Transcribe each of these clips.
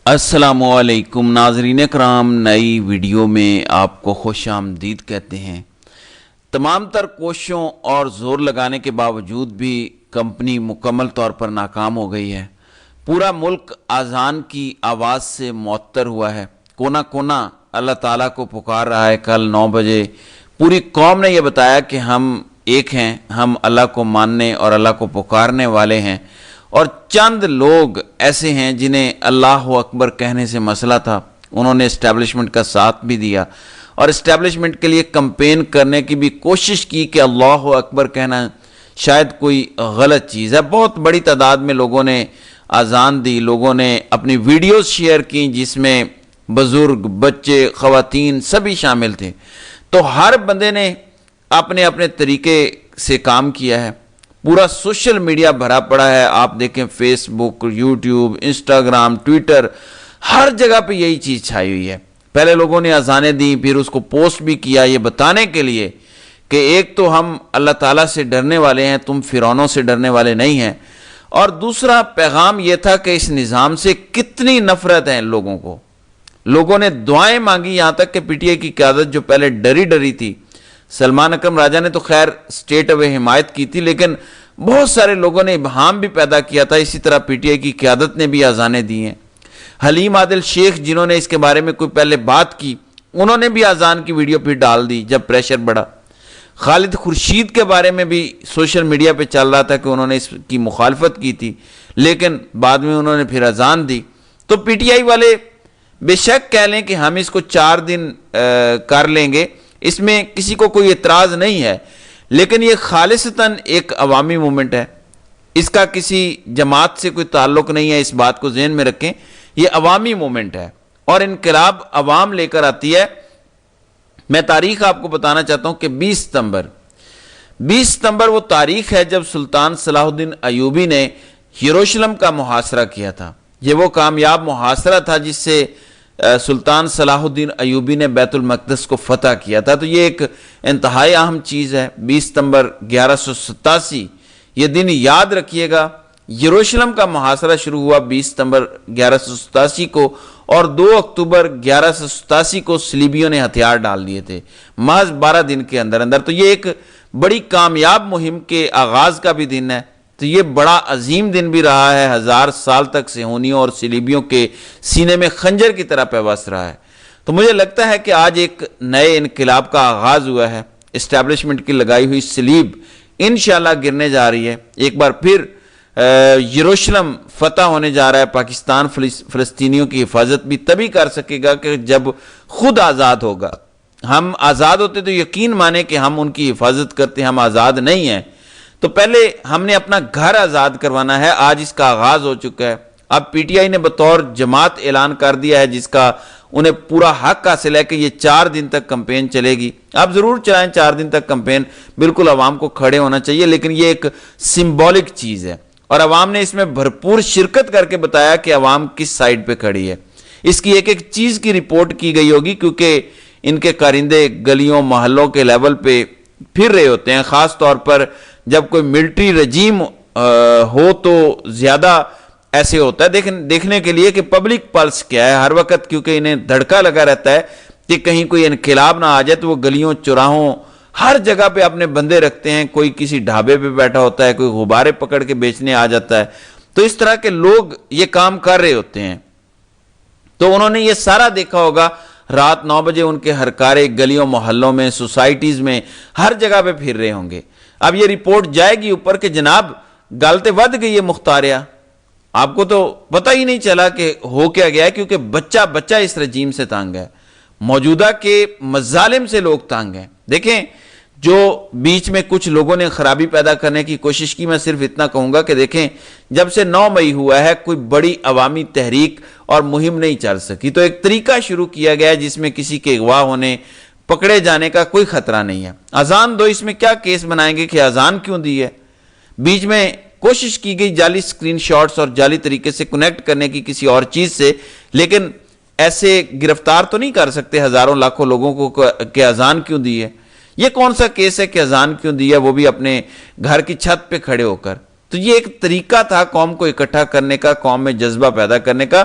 السلام علیکم ناظرین کرام، نئی ویڈیو میں آپ کو خوش آمدید کہتے ہیں۔ تمام تر کوششوں اور زور لگانے کے باوجود بھی کمپنی مکمل طور پر ناکام ہو گئی ہے۔ پورا ملک اذان کی آواز سے معطر ہوا ہے، کونا کونا اللہ تعالیٰ کو پکار رہا ہے۔ کل 9 بجے پوری قوم نے یہ بتایا کہ ہم ایک ہیں، ہم اللہ کو ماننے اور اللہ کو پکارنے والے ہیں، اور چند لوگ ایسے ہیں جنہیں اللہ اکبر کہنے سے مسئلہ تھا، انہوں نے اسٹیبلشمنٹ کا ساتھ بھی دیا اور اسٹیبلشمنٹ کے لیے کمپین کرنے کی بھی کوشش کی کہ اللہ اکبر کہنا شاید کوئی غلط چیز ہے۔ بہت بڑی تعداد میں لوگوں نے اذان دی، لوگوں نے اپنی ویڈیوز شیئر کی جس میں بزرگ، بچے، خواتین سبھی شامل تھے۔ تو ہر بندے نے اپنے اپنے طریقے سے کام کیا ہے۔ پورا سوشل میڈیا بھرا پڑا ہے، آپ دیکھیں فیس بک، یوٹیوب، انسٹاگرام، ٹویٹر، ہر جگہ پہ یہی چیز چھائی ہوئی ہے۔ پہلے لوگوں نے اذانیں دیں، پھر اس کو پوسٹ بھی کیا یہ بتانے کے لیے کہ ایک تو ہم اللہ تعالیٰ سے ڈرنے والے ہیں، تم فرعونوں سے ڈرنے والے نہیں ہیں، اور دوسرا پیغام یہ تھا کہ اس نظام سے کتنی نفرت ہے ان لوگوں کو۔ لوگوں نے دعائیں مانگی، یہاں تک کہ پی ٹی آئی کی قیادت جو پہلے ڈری تھی، سلمان اکرم راجہ نے تو خیر سٹیٹ اوے حمایت کی تھی، لیکن بہت سارے لوگوں نے ابہام بھی پیدا کیا تھا۔ اسی طرح پی ٹی آئی کی قیادت نے بھی اذانیں دی ہیں۔ حلیم عادل شیخ جنہوں نے اس کے بارے میں کوئی پہلے بات کی، انہوں نے بھی اذان کی ویڈیو پھر ڈال دی جب پریشر بڑھا۔ خالد خورشید کے بارے میں بھی سوشل میڈیا پہ چل رہا تھا کہ انہوں نے اس کی مخالفت کی تھی، لیکن بعد میں انہوں نے پھر اذان دی۔ تو پی ٹی آئی والے بے شک کہہ لیں کہ ہم اس کو 4 دن کر لیں گے، اس میں کسی کو کوئی اعتراض نہیں ہے، لیکن یہ خالصتاً ایک عوامی مومنٹ ہے، اس کا کسی جماعت سے کوئی تعلق نہیں ہے، اس بات کو ذہن میں رکھیں۔ یہ عوامی مومنٹ ہے اور انقلاب عوام لے کر آتی ہے۔ میں تاریخ آپ کو بتانا چاہتا ہوں کہ 20 ستمبر وہ تاریخ ہے جب سلطان صلاح الدین ایوبی نے یروشلم کا محاصرہ کیا تھا۔ یہ وہ کامیاب محاصرہ تھا جس سے سلطان صلاح الدین ایوبی نے بیت المقدس کو فتح کیا تھا۔ تو یہ ایک انتہائی اہم چیز ہے۔ 20 ستمبر 1187 یہ دن یاد رکھیے گا۔ یروشلم کا محاصرہ شروع ہوا 20 ستمبر 1187 کو، اور 2 اکتوبر 1187 کو صلیبیوں نے ہتھیار ڈال دیے تھے محض 12 دن کے اندر۔ تو یہ ایک بڑی کامیاب مہم کے آغاز کا بھی دن ہے۔ تو یہ بڑا عظیم دن بھی رہا ہے، 1000 سال تک صہیونیوں اور صلیبیوں کے سینے میں خنجر کی طرح پیوست رہا ہے۔ تو مجھے لگتا ہے کہ آج ایک نئے انقلاب کا آغاز ہوا ہے۔ اسٹیبلشمنٹ کی لگائی ہوئی صلیب انشاءاللہ گرنے جا رہی ہے۔ ایک بار پھر یروشلم فتح ہونے جا رہا ہے۔ پاکستان فلسطینیوں کی حفاظت بھی تبھی کر سکے گا کہ جب خود آزاد ہوگا۔ ہم آزاد ہوتے تو یقین مانیں کہ ہم ان کی حفاظت کرتے، ہم آزاد نہیں ہیں۔ تو پہلے ہم نے اپنا گھر آزاد کروانا ہے، آج اس کا آغاز ہو چکا ہے۔ اب پی ٹی آئی نے بطور جماعت اعلان کر دیا ہے جس کا انہیں پورا حق حاصل ہے کہ یہ 4 دن تک کمپین چلے گی۔ آپ ضرور چلائیں 4 دن تک کمپین، بالکل عوام کو کھڑے ہونا چاہیے، لیکن یہ ایک سمبولک چیز ہے اور عوام نے اس میں بھرپور شرکت کر کے بتایا کہ عوام کس سائیڈ پہ کھڑی ہے۔ اس کی ایک چیز کی رپورٹ کی گئی ہوگی کیونکہ ان کے کارندے گلیوں محلوں کے لیول پہ پھر رہے ہوتے ہیں، خاص طور پر جب کوئی ملٹری رجیم ہو تو زیادہ ایسے ہوتا ہے دیکھنے کے لیے کہ پبلک پلس کیا ہے ہر وقت، کیونکہ انہیں دھڑکا لگا رہتا ہے کہ کہیں کوئی انقلاب نہ آ جائے، تو وہ گلیوں چوراہوں ہر جگہ پہ اپنے بندے رکھتے ہیں۔ کوئی کسی ڈھابے پہ بیٹھا ہوتا ہے، کوئی غبارے پکڑ کے بیچنے آ جاتا ہے۔ تو اس طرح کے لوگ یہ کام کر رہے ہوتے ہیں۔ تو انہوں نے یہ سارا دیکھا ہوگا، رات 9 بجے ان کے ہرکارے گلیوں محلوں میں، سوسائٹیز میں، ہر جگہ پہ پھر رہے ہوں گے۔ اب یہ رپورٹ جائے گی اوپر کہ جناب گلتے ود گئی ہے مختاریہ، آپ کو تو پتہ ہی نہیں چلا کہ ہو کیا گیا ہے، کیونکہ بچہ اس رجیم سے تانگ ہے، موجودہ کے مظالم سے لوگ تانگ ہیں۔ دیکھیں جو بیچ میں کچھ لوگوں نے خرابی پیدا کرنے کی کوشش کی، میں صرف اتنا کہوں گا کہ دیکھیں جب سے 9 مئی ہوا ہے کوئی بڑی عوامی تحریک اور مہم نہیں چل سکی، تو ایک طریقہ شروع کیا گیا ہے جس میں کسی کے اغوا ہونے، پکڑے جانے کا کوئی خطرہ نہیں ہے۔ اذان دو، اس میں کیا کیس بنائیں گے کہ اذان کیوں دی ہے؟ بیچ میں کوشش کی گئی جعلی سکرین شاٹس اور جعلی طریقے سے کنیکٹ کرنے کی کسی اور چیز سے، لیکن ایسے گرفتار تو نہیں کر سکتے ہزاروں لاکھوں لوگوں کو کہ اذان کیوں دی ہے۔ یہ کون سا کیس ہے کہ اذان کیوں دی ہے، وہ بھی اپنے گھر کی چھت پہ کھڑے ہو کر؟ تو یہ ایک طریقہ تھا قوم کو اکٹھا کرنے کا، قوم میں جذبہ پیدا کرنے کا۔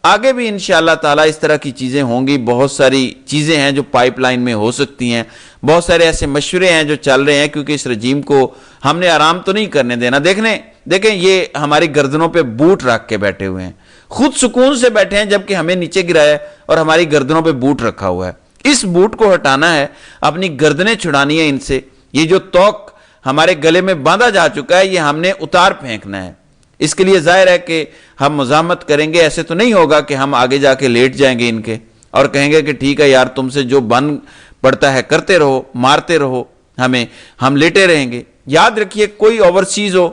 آگے بھی انشاءاللہ تعالیٰ اس طرح کی چیزیں ہوں گی. بہت ساری چیزیں ہیں جو پائپ لائن میں ہو سکتی ہیں, بہت سارے ایسے مشورے ہیں جو چل رہے ہیں, کیونکہ اس رجیم کو ہم نے آرام تو نہیں کرنے دینا. دیکھیں یہ ہماری گردنوں پہ بوٹ رکھ کے بیٹھے ہوئے ہیں, خود سکون سے بیٹھے ہیں جبکہ ہمیں نیچے گرایا ہے اور ہماری گردنوں پہ بوٹ رکھا ہوا ہے. اس بوٹ کو ہٹانا ہے, اپنی گردنیں چھڑانی ہیں ان سے. یہ جو توق ہمارے گلے میں باندھا جا چکا ہے یہ ہم نے اتار پھینکنا ہے. اس کے لیے ظاہر ہے کہ ہم مزاحمت کریں گے. ایسے تو نہیں ہوگا کہ ہم آگے جا کے لیٹ جائیں گے ان کے اور کہیں گے کہ ٹھیک ہے یار تم سے جو بن پڑتا ہے کرتے رہو, مارتے رہو ہمیں, ہم لیٹے رہیں گے. یاد رکھیے کوئی اوورسیز ہو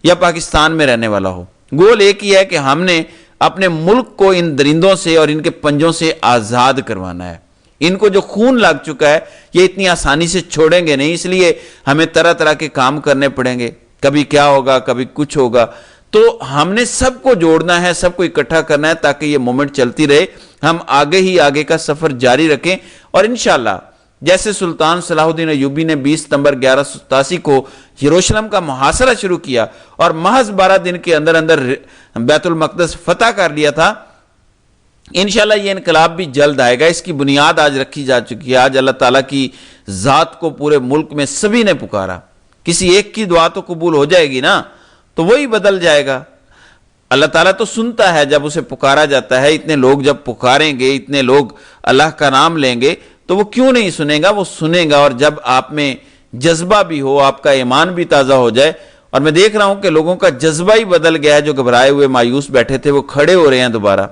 یا پاکستان میں رہنے والا ہو, گول ایک ہی ہے کہ ہم نے اپنے ملک کو ان درندوں سے اور ان کے پنجوں سے آزاد کروانا ہے. ان کو جو خون لگ چکا ہے یہ اتنی آسانی سے چھوڑیں گے نہیں, اس لیے ہمیں طرح طرح کے کام کرنے پڑیں گے. کبھی کیا ہوگا, کبھی کچھ ہوگا, تو ہم نے سب کو جوڑنا ہے, سب کو اکٹھا کرنا ہے تاکہ یہ مومنٹ چلتی رہے. ہم آگے ہی آگے کا سفر جاری رکھیں اور انشاءاللہ جیسے سلطان صلاح الدین ایوبی نے 20 ستمبر 1187 کو یروشلم کا محاصرہ شروع کیا اور محض 12 دن کے اندر اندر بیت المقدس فتح کر لیا تھا, انشاءاللہ یہ انقلاب بھی جلد آئے گا. اس کی بنیاد آج رکھی جا چکی ہے. آج اللہ تعالیٰ کی ذات کو پورے ملک میں سبھی نے پکارا. کسی ایک کی دعا تو قبول ہو جائے گی نا, تو وہی بدل جائے گا. اللہ تعالیٰ تو سنتا ہے جب اسے پکارا جاتا ہے. اتنے لوگ جب پکاریں گے, اتنے لوگ اللہ کا نام لیں گے تو وہ کیوں نہیں سنے گا, وہ سنے گا. اور جب آپ میں جذبہ بھی ہو, آپ کا ایمان بھی تازہ ہو جائے, اور میں دیکھ رہا ہوں کہ لوگوں کا جذبہ ہی بدل گیا ہے, جو گھبرائے ہوئے مایوس بیٹھے تھے وہ کھڑے ہو رہے ہیں دوبارہ.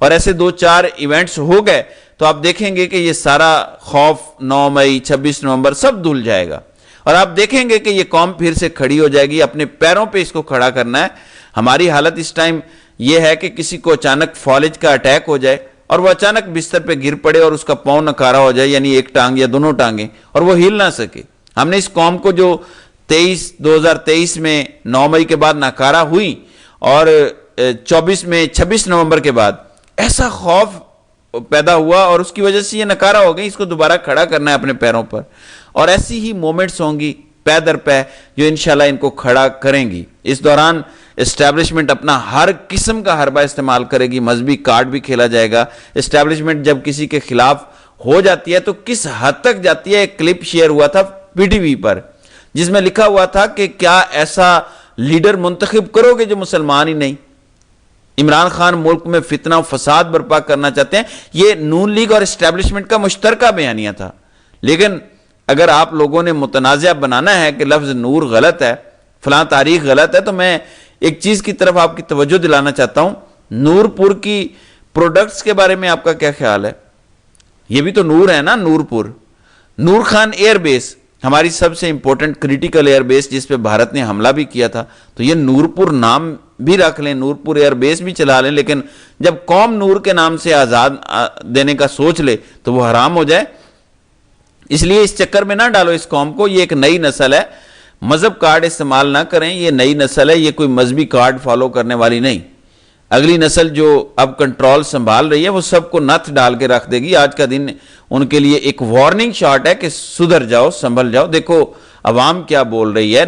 اور ایسے 2-4 ایونٹس ہو گئے تو آپ دیکھیں گے کہ یہ سارا خوف 9 مئی 26 نومبر سب دھل جائے گا, اور آپ دیکھیں گے کہ یہ قوم پھر سے کھڑی ہو جائے گی. اپنے پیروں پہ اس کو کھڑا کرنا ہے. ہماری حالت اس ٹائم یہ ہے کہ کسی کو اچانک فالج کا اٹیک ہو جائے اور وہ اچانک بستر پہ گر پڑے اور اس کا پاؤں نکارا ہو جائے, یعنی ایک ٹانگ یا دونوں ٹانگیں, اور وہ ہل نہ سکے. ہم نے اس قوم کو جو 2023 میں 9 مئی کے بعد ناکارہ ہوئی اور 24 میں 26 نومبر کے بعد ایسا خوف پیدا ہوا اور اس کی وجہ سے یہ نکارہ ہو گئی. اس کو دوبارہ کھڑا کرنا ہے اپنے پیروں پر, اور ایسی ہی مومنٹس ہوں گی پے در پے جو انشاءاللہ ان کو کھڑا کریں گی. اس دوران اسٹیبلشمنٹ اپنا ہر قسم کا حربہ استعمال کرے گی. مذہبی کارڈ بھی کھیلا جائے گا. اسٹیبلشمنٹ جب کسی کے خلاف ہو جاتی ہے تو کس حد تک جاتی ہے. ایک کلپ شیئر ہوا تھا پی ٹی وی پر جس میں لکھا ہوا تھا کہ کیا ایسا لیڈر منتخب کرو گے جو مسلمان ہی نہیں. عمران خان ملک میں فتنہ و فساد برپا کرنا چاہتے ہیں. یہ نون لیگ اور اسٹیبلشمنٹ کا مشترکہ بیانیہ تھا, لیکن اگر آپ لوگوں نے متنازع بنانا ہے کہ لفظ نور غلط ہے, فلاں تاریخ غلط ہے, تو میں ایک چیز کی طرف آپ کی توجہ دلانا چاہتا ہوں. نور پور کی پروڈکٹس کے بارے میں آپ کا کیا خیال ہے؟ یہ بھی تو نور ہے نا, نور پور. نور خان ایئر بیس ہماری سب سے امپورٹنٹ کریٹیکل ایئر بیس جس پہ بھارت نے حملہ بھی کیا تھا, تو یہ نور پور نام بھی رکھ لیں, نور پور ایئر بیس بھی چلا لیں, لیکن جب قوم نور کے نام سے آزاد دینے کا سوچ لے تو وہ حرام ہو جائے. اس لیے اس چکر میں نہ ڈالو اس قوم کو. یہ ایک نئی نسل ہے, مذہب کارڈ استعمال نہ کریں. یہ نئی نسل ہے, یہ کوئی مذہبی کارڈ فالو کرنے والی نہیں. اگلی نسل جو اب کنٹرول سنبھال رہی ہے وہ سب کو نتھ ڈال کے رکھ دے گی. آج کا دن ان کے لیے ایک وارننگ شاٹ ہے کہ سدھر جاؤ, سنبھل جاؤ. دیکھو عوام کیا بول رہی ہے,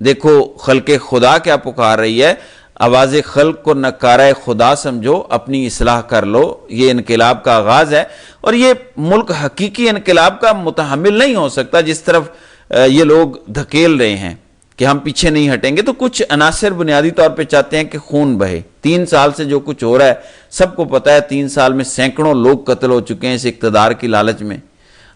دیکھو خلق خدا کیا پکار رہی ہے. آواز خلق کو نکارہ خدا سمجھو, اپنی اصلاح کر لو. یہ انقلاب کا آغاز ہے اور یہ ملک حقیقی انقلاب کا متحمل نہیں ہو سکتا جس طرف یہ لوگ دھکیل رہے ہیں کہ ہم پیچھے نہیں ہٹیں گے. تو کچھ عناصر بنیادی طور پہ چاہتے ہیں کہ خون بہے. 3 سال سے جو کچھ ہو رہا ہے سب کو پتا ہے. 3 سال میں سینکڑوں لوگ قتل ہو چکے ہیں اس اقتدار کی لالچ میں.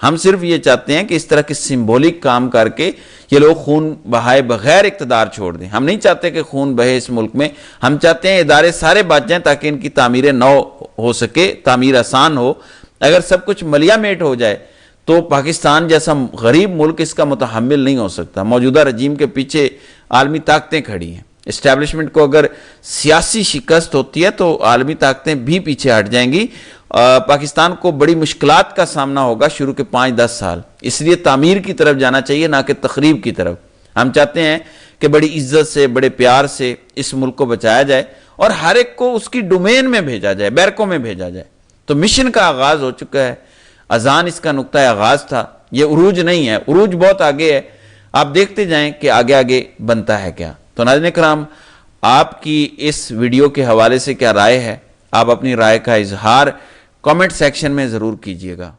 ہم صرف یہ چاہتے ہیں کہ اس طرح کے سمبولک کام کر کے یہ لوگ خون بہائے بغیر اقتدار چھوڑ دیں. ہم نہیں چاہتے کہ خون بہے اس ملک میں. ہم چاہتے ہیں ادارے سارے بچ جائیں تاکہ ان کی تعمیر نو ہو سکے, تعمیر آسان ہو. اگر سب کچھ ملیا میٹ ہو جائے تو پاکستان جیسا غریب ملک اس کا متحمل نہیں ہو سکتا. موجودہ رجیم کے پیچھے عالمی طاقتیں کھڑی ہیں. اسٹیبلشمنٹ کو اگر سیاسی شکست ہوتی ہے تو عالمی طاقتیں بھی پیچھے ہٹ جائیں گی. پاکستان کو بڑی مشکلات کا سامنا ہوگا شروع کے 5-10 سال. اس لیے تعمیر کی طرف جانا چاہیے نہ کہ تخریب کی طرف. ہم چاہتے ہیں کہ بڑی عزت سے, بڑے پیار سے اس ملک کو بچایا جائے اور ہر ایک کو اس کی ڈومین میں بھیجا جائے, بیرکوں میں بھیجا جائے. تو مشن کا آغاز ہو چکا ہے. اذان اس کا نقطہ آغاز تھا. یہ عروج نہیں ہے, عروج بہت آگے ہے. آپ دیکھتے جائیں کہ آگے آگے بنتا ہے کیا. تو ناظرین کرام, آپ کی اس ویڈیو کے حوالے سے کیا رائے ہے؟ آپ اپنی رائے کا اظہار کامنٹ سیکشن میں ضرور کیجیے گا۔